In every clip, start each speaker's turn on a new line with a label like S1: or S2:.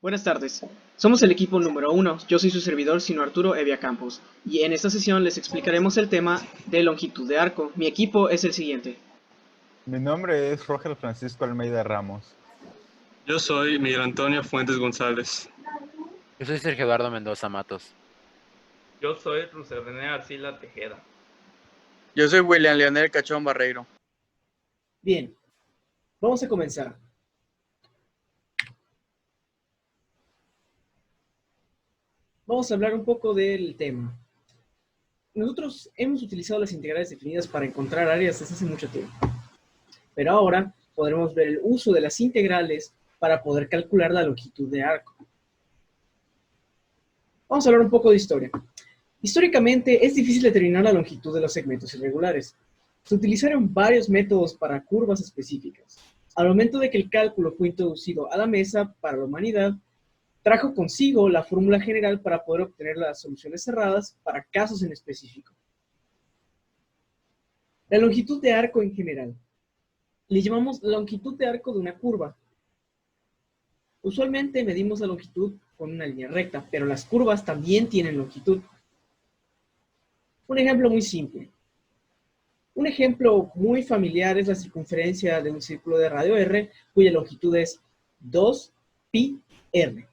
S1: Buenas tardes, somos el equipo número 1, yo soy su servidor Sino Arturo Evia Campos, y en esta sesión les explicaremos el tema de longitud de arco. Mi equipo es el siguiente.
S2: Mi nombre es Roger Francisco Almeida Ramos.
S3: Yo soy Miguel Antonio Fuentes González.
S4: Yo soy Sergio Eduardo Mendoza Matos.
S5: Yo soy José René Arcila Tejeda.
S6: Yo soy William Leonel Cachón Barreiro.
S1: Bien, vamos a comenzar. Vamos a hablar un poco del tema. Nosotros hemos utilizado las integrales definidas para encontrar áreas desde hace mucho tiempo. Pero ahora podremos ver el uso de las integrales para poder calcular la longitud de arco. Vamos a hablar un poco de historia. Históricamente es difícil determinar la longitud de los segmentos irregulares. Se utilizaron varios métodos para curvas específicas. Al momento de que el cálculo fue introducido a la mesa para la humanidad, trajo consigo la fórmula general para poder obtener las soluciones cerradas para casos en específico. La longitud de arco en general. Le llamamos longitud de arco de una curva. Usualmente medimos la longitud con una línea recta, pero las curvas también tienen longitud. Un ejemplo muy simple. Un ejemplo muy familiar es la circunferencia de un círculo de radio r, cuya longitud es 2πr.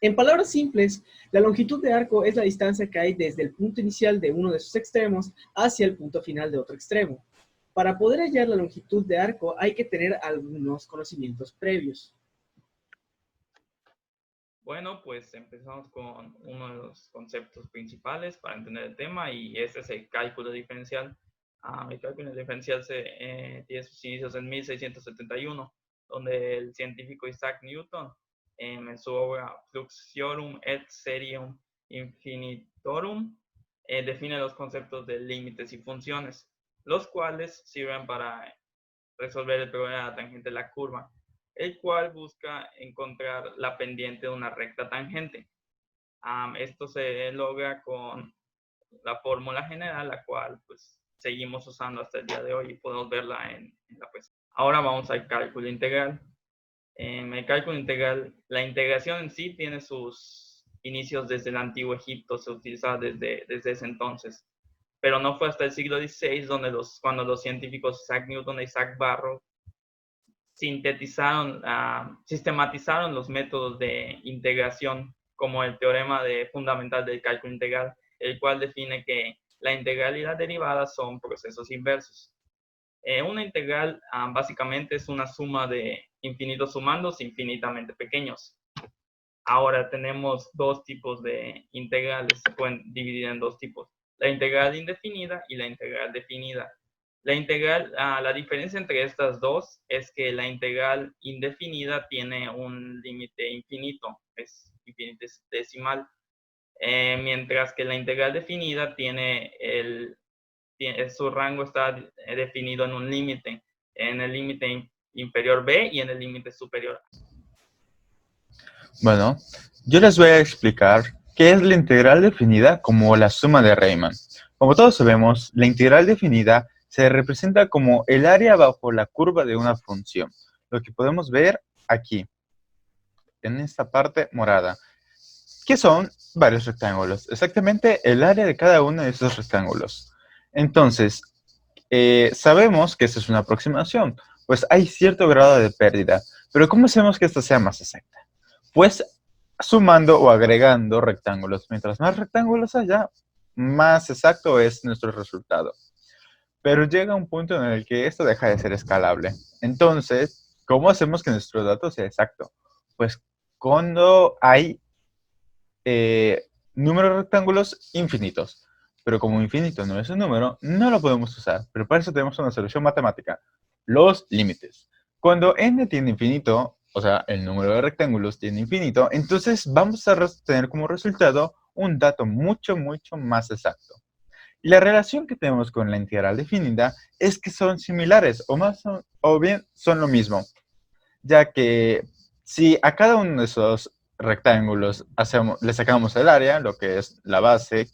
S1: En palabras simples, la longitud de arco es la distancia que hay desde el punto inicial de uno de sus extremos hacia el punto final de otro extremo. Para poder hallar la longitud de arco hay que tener algunos conocimientos previos.
S5: Bueno, pues empezamos con uno de los conceptos principales para entender el tema, y este es el cálculo diferencial. El cálculo diferencial tiene sus inicios en 1671, donde el científico Isaac Newton, en su obra Fluxiorum et Serium Infinitorum, define los conceptos de límites y funciones, los cuales sirven para resolver el problema de la tangente de la curva, el cual busca encontrar la pendiente de una recta tangente. Esto se logra con la fórmula general, la cual pues seguimos usando hasta el día de hoy y podemos verla en la presentación. Ahora vamos al cálculo integral. En el cálculo integral, la integración en sí tiene sus inicios desde el antiguo Egipto, se utilizaba desde ese entonces, pero no fue hasta el siglo XVI cuando los científicos Isaac Newton e Isaac Barrow sistematizaron los métodos de integración, como el teorema fundamental del cálculo integral, el cual define que la integral y la derivada son procesos inversos. Una integral básicamente es una suma de infinitos sumandos infinitamente pequeños. Ahora tenemos dos tipos de integrales, se pueden dividir en dos tipos, la integral indefinida y la integral definida. La diferencia entre estas dos es que la integral indefinida tiene un límite infinito, es infinitesimal, mientras que la integral definida su rango está definido en un límite, en el límite inferior b y en el límite superior a.
S2: Bueno, yo les voy a explicar qué es la integral definida como la suma de Riemann. Como todos sabemos, la integral definida se representa como el área bajo la curva de una función, lo que podemos ver aquí, en esta parte morada, que son varios rectángulos, exactamente el área de cada uno de esos rectángulos. Entonces, sabemos que esta es una aproximación, pues hay cierto grado de pérdida, pero ¿cómo hacemos que esta sea más exacta? Pues sumando o agregando rectángulos. Mientras más rectángulos haya, más exacto es nuestro resultado. Pero llega un punto en el que esto deja de ser escalable. Entonces, ¿cómo hacemos que nuestro dato sea exacto? Pues cuando hay números de rectángulos infinitos. Pero como infinito no es un número, no lo podemos usar. Pero para eso tenemos una solución matemática. Los límites. Cuando n tiene infinito, o sea, el número de rectángulos tiene infinito, entonces vamos a tener como resultado un dato mucho, mucho más exacto. Y la relación que tenemos con la integral definida es que son similares o bien son lo mismo, ya que si a cada uno de esos rectángulos le sacamos el área, lo que es la base,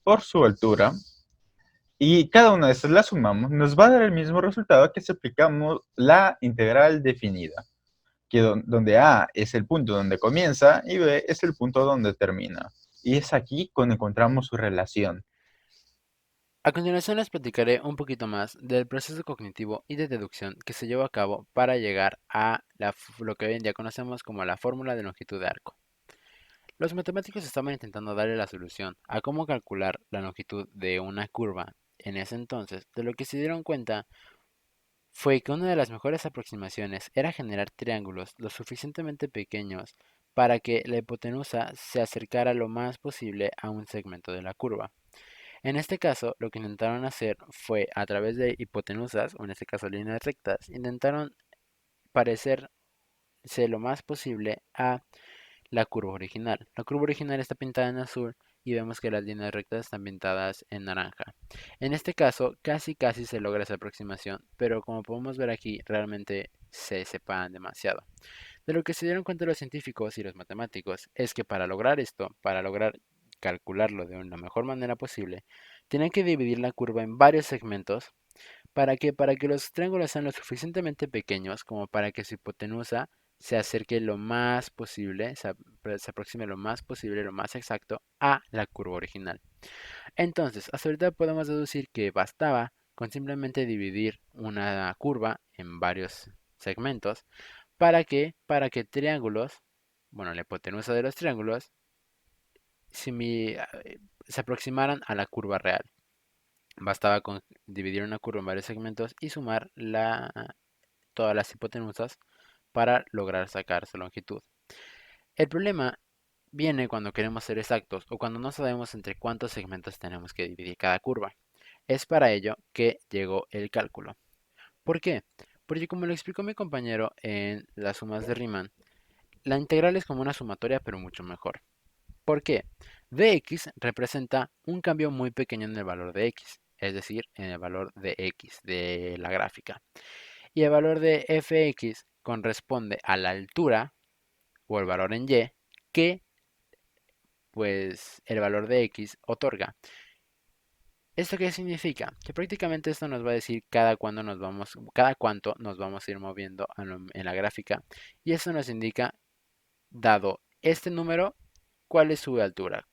S2: por su altura, y cada una de estas la sumamos, nos va a dar el mismo resultado que si aplicamos la integral definida, que donde A es el punto donde comienza y B es el punto donde termina. Y es aquí cuando encontramos su relación.
S4: A continuación les platicaré un poquito más del proceso cognitivo y de deducción que se llevó a cabo para llegar a lo que hoy en día conocemos como la fórmula de longitud de arco. Los matemáticos estaban intentando darle la solución a cómo calcular la longitud de una curva en ese entonces, de lo que se dieron cuenta fue que una de las mejores aproximaciones era generar triángulos lo suficientemente pequeños para que la hipotenusa se acercara lo más posible a un segmento de la curva. En este caso, lo que intentaron hacer fue, a través de hipotenusas, o en este caso líneas rectas, intentaron parecerse lo más posible a la curva original. La curva original está pintada en azul y vemos que las líneas rectas están pintadas en naranja. En este caso, casi se logra esa aproximación, pero como podemos ver aquí, realmente se separan demasiado. De lo que se dieron cuenta los científicos y los matemáticos es que para lograr esto, para lograr calcularlo de una mejor manera posible, tienen que dividir la curva en varios segmentos. ¿Para qué? Para que los triángulos sean lo suficientemente pequeños como para que su hipotenusa se acerque lo más posible, se aproxime lo más posible, lo más exacto a la curva original. Entonces, hasta ahorita podemos deducir que bastaba con simplemente dividir una curva en varios segmentos. ¿Para qué? Para que triángulos, bueno, la hipotenusa de los triángulos, se aproximaran a la curva real. Bastaba con dividir una curva en varios segmentos y sumar todas las hipotenusas para lograr sacar su longitud. El problema viene cuando queremos ser exactos o cuando no sabemos entre cuántos segmentos tenemos que dividir cada curva. Es para ello que llegó el cálculo. ¿Por qué? Porque como lo explicó mi compañero en las sumas de Riemann, la integral es como una sumatoria pero mucho mejor. ¿Por qué? Dx representa un cambio muy pequeño en el valor de x, es decir, en el valor de x de la gráfica. Y el valor de fx corresponde a la altura o el valor en y que pues el valor de x otorga. ¿Esto qué significa? Que prácticamente esto nos va a decir cada cuánto nos vamos a ir moviendo en la gráfica y eso nos indica, dado este número, cuál es su altura.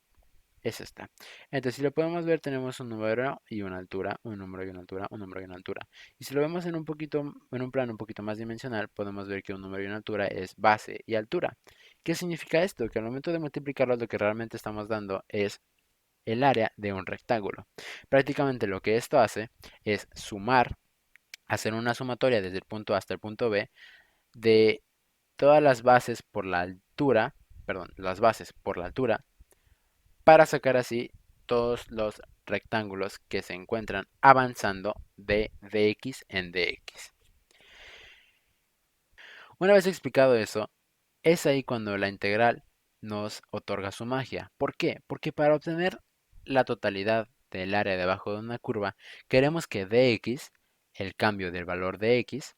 S4: Es esta. Entonces, si lo podemos ver, tenemos un número y una altura, un número y una altura, un número y una altura. Y si lo vemos en un plano un poquito más dimensional, podemos ver que un número y una altura es base y altura. ¿Qué significa esto? Que al momento de multiplicarlo, lo que realmente estamos dando es el área de un rectángulo. Prácticamente lo que esto hace es sumar hacer una sumatoria desde el punto A hasta el punto B de todas las bases por la altura, perdón, las bases por la altura, para sacar así todos los rectángulos que se encuentran avanzando de dx en dx. Una vez explicado eso, es ahí cuando la integral nos otorga su magia. ¿Por qué? Porque para obtener la totalidad del área debajo de una curva, queremos que dx, el cambio del valor de x,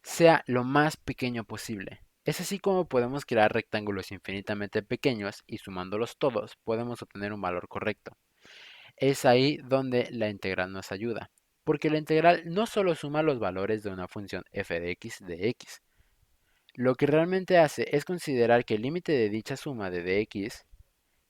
S4: sea lo más pequeño posible. Es así como podemos crear rectángulos infinitamente pequeños y sumándolos todos podemos obtener un valor correcto. Es ahí donde la integral nos ayuda, porque la integral no solo suma los valores de una función f de x, lo que realmente hace es considerar que el límite de dicha suma de dx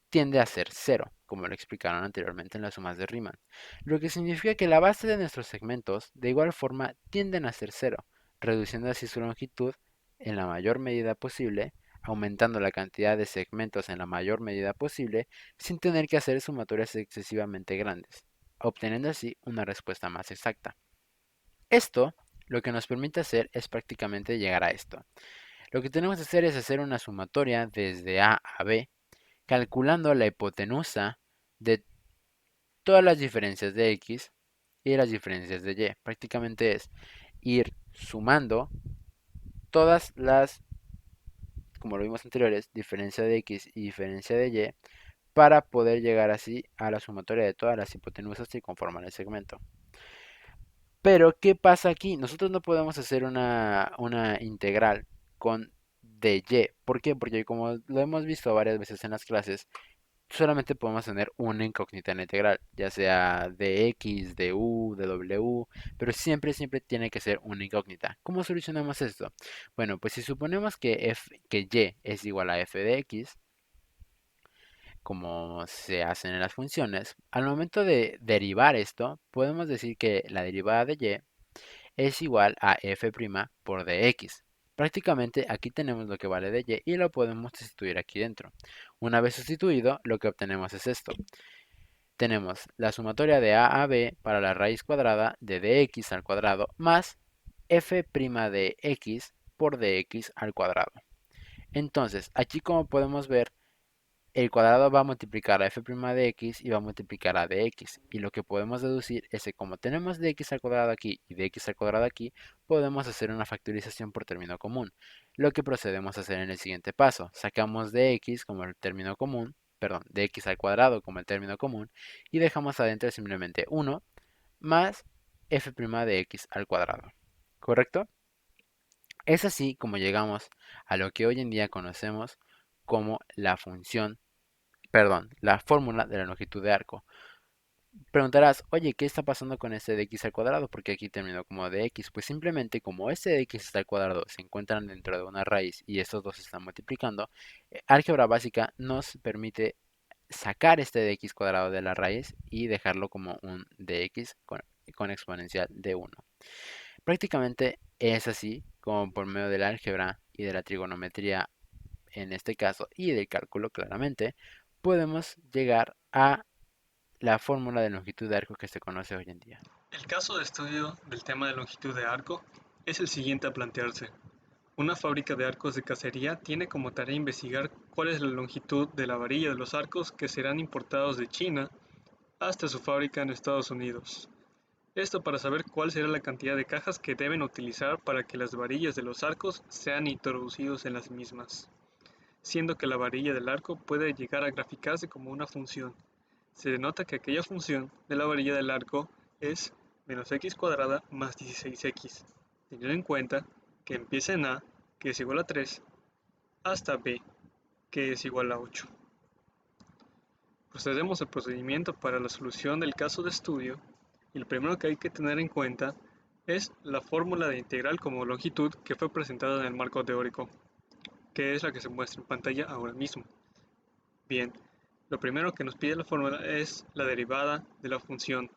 S4: tiende a ser cero, como lo explicaron anteriormente en las sumas de Riemann, lo que significa que la base de nuestros segmentos de igual forma tienden a ser cero, reduciendo así su longitud en la mayor medida posible, aumentando la cantidad de segmentos en la mayor medida posible, sin tener que hacer sumatorias excesivamente grandes, obteniendo así una respuesta más exacta. Esto lo que nos permite hacer es prácticamente llegar a esto. Lo que tenemos que hacer es hacer una sumatoria desde A a B, calculando la hipotenusa de todas las diferencias de x y las diferencias de y. Prácticamente es ir sumando todas las, como lo vimos anteriores, diferencia de x y diferencia de y, para poder llegar así a la sumatoria de todas las hipotenusas que conforman el segmento. Pero, ¿qué pasa aquí? Nosotros no podemos hacer una integral con dy. ¿Por qué? Porque como lo hemos visto varias veces en las clases, solamente podemos tener una incógnita en la integral, ya sea de x, de u, de w, pero siempre tiene que ser una incógnita. ¿Cómo solucionamos esto? Bueno, pues si suponemos que y es igual a f de x, como se hacen en las funciones, al momento de derivar esto, podemos decir que la derivada de y es igual a f' por dx. Prácticamente aquí tenemos lo que vale de y y lo podemos sustituir aquí dentro. Una vez sustituido, lo que obtenemos es esto. Tenemos la sumatoria de a a b para la raíz cuadrada de dx al cuadrado más f' de x por dx al cuadrado. Entonces, aquí como podemos ver, el cuadrado va a multiplicar a f' de x y va a multiplicar a dx. Y lo que podemos deducir es que como tenemos dx al cuadrado aquí y dx al cuadrado aquí, podemos hacer una factorización por término común. Lo que procedemos a hacer en el siguiente paso. Sacamos dx como el término común, perdón, dx al cuadrado como el término común, y dejamos adentro simplemente 1 más f' de x al cuadrado. ¿Correcto? Es así como llegamos a lo que hoy en día conocemos como la función, perdón, la fórmula de la longitud de arco. Preguntarás, oye, ¿qué está pasando con este de x al cuadrado? Porque aquí terminó como de x. Pues simplemente como este de x al cuadrado se encuentran dentro de una raíz y estos dos se están multiplicando, álgebra básica nos permite sacar este de x cuadrado de la raíz y dejarlo como un dx con exponencial de 1. Prácticamente es así como por medio de la álgebra y de la trigonometría en este caso y del cálculo claramente podemos llegar a la fórmula de longitud de arco que se conoce hoy en día.
S3: El caso de estudio del tema de longitud de arco es el siguiente a plantearse. Una fábrica de arcos de cacería tiene como tarea investigar cuál es la longitud de la varilla de los arcos que serán importados de China hasta su fábrica en Estados Unidos. Esto para saber cuál será la cantidad de cajas que deben utilizar para que las varillas de los arcos sean introducidos en las mismas, siendo que la varilla del arco puede llegar a graficarse como una función. Se denota que aquella función de la varilla del arco es menos x cuadrada más 16x, teniendo en cuenta que empieza en a, que es igual a 3, hasta b, que es igual a 8. Procedemos al procedimiento para la solución del caso de estudio, y lo primero que hay que tener en cuenta es la fórmula de integral como longitud que fue presentada en el marco teórico, que es la que se muestra en pantalla ahora mismo. Bien, lo primero que nos pide la fórmula es la derivada de la función.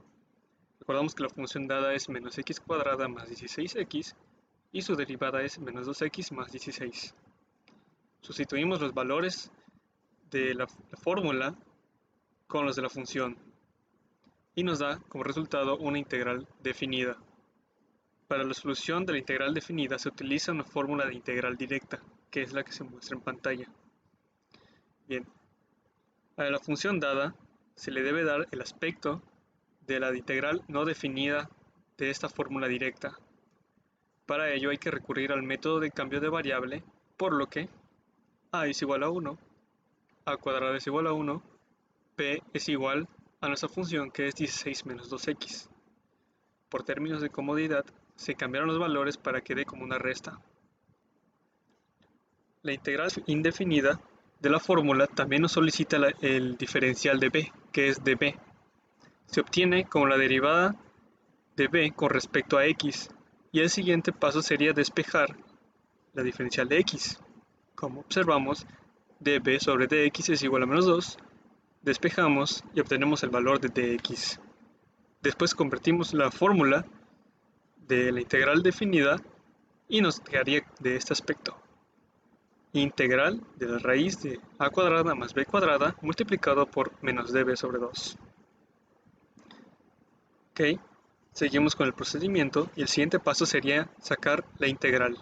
S3: Recordamos que la función dada es menos x cuadrada más 16x y su derivada es menos 2x más 16. Sustituimos los valores de la fórmula con los de la función y nos da como resultado una integral definida. Para la solución de la integral definida se utiliza una fórmula de integral directa, que es la que se muestra en pantalla. Bien, a la función dada se le debe dar el aspecto de la integral no definida de esta fórmula directa. Para ello hay que recurrir al método de cambio de variable, por lo que a es igual a 1, a cuadrado es igual a 1, p es igual a nuestra función que es 16 menos 2x. Por términos de comodidad, se cambiaron los valores para que dé como una resta. La integral indefinida de la fórmula también nos solicita el diferencial de b, que es db. Se obtiene como la derivada de b con respecto a x, y el siguiente paso sería despejar la diferencial de x. Como observamos, db sobre dx es igual a menos 2, despejamos y obtenemos el valor de dx. Después convertimos la fórmula de la integral definida y nos quedaría de este aspecto. Integral de la raíz de a cuadrada más b cuadrada multiplicado por menos db sobre 2. Ok, seguimos con el procedimiento y el siguiente paso sería sacar la integral.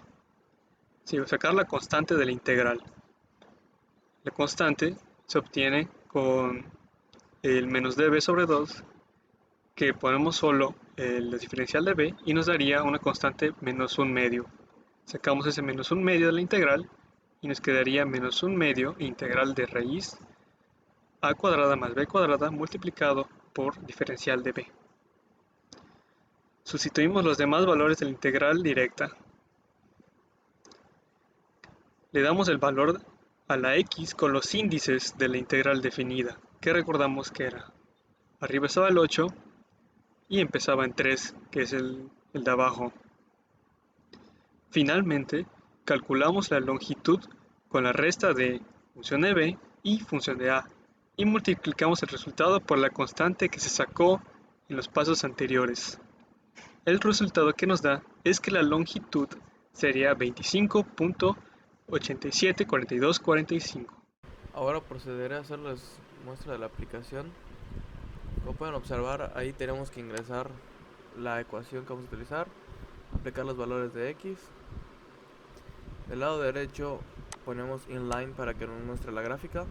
S3: Sí, sacar la constante de la integral. La constante se obtiene con el menos db sobre 2, que ponemos solo el diferencial de b y nos daría una constante menos 1 medio. Sacamos ese menos 1 medio de la integral y nos quedaría menos 1 medio integral de raíz a cuadrada más b cuadrada multiplicado por diferencial de b. Sustituimos los demás valores de la integral directa. Le damos el valor a la x con los índices de la integral definida, que recordamos que era. Arriba estaba el 8 y empezaba en 3, que es el de abajo. Finalmente, calculamos la longitud con la resta de función de b y función de a, y multiplicamos el resultado por la constante que se sacó en los pasos anteriores. El resultado que nos da es que la longitud sería 25.874245.
S7: Ahora procederé a hacerles muestra de la aplicación. Como pueden observar, ahí tenemos que ingresar la ecuación que vamos a utilizar, aplicar los valores de x. Del lado derecho ponemos inline para que nos muestre la gráfica.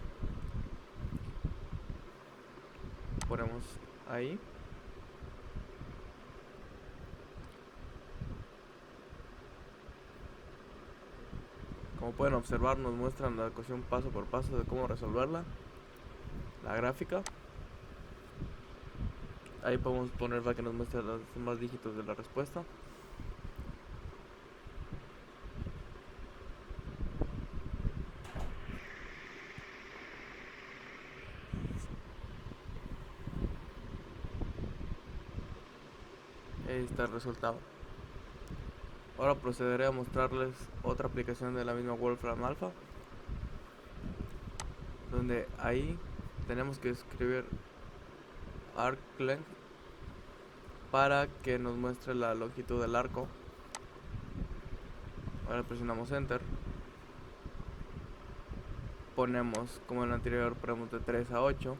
S7: Ponemos ahí. Como pueden observar, nos muestran la ecuación paso por paso de cómo resolverla, la gráfica. Ahí podemos poner para que nos muestre los demás dígitos de la respuesta. Ahí está el resultado. Ahora procederé a mostrarles otra aplicación de la misma Wolfram Alpha, donde ahí tenemos que escribir arc length para que nos muestre la longitud del arco. Ahora presionamos enter, ponemos como en el anterior, ponemos de 3 a 8.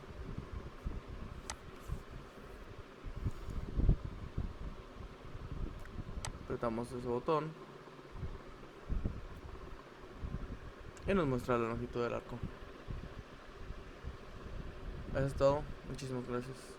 S7: Apretamos ese botón y nos muestra la longitud del arco. Eso es todo, muchísimas gracias.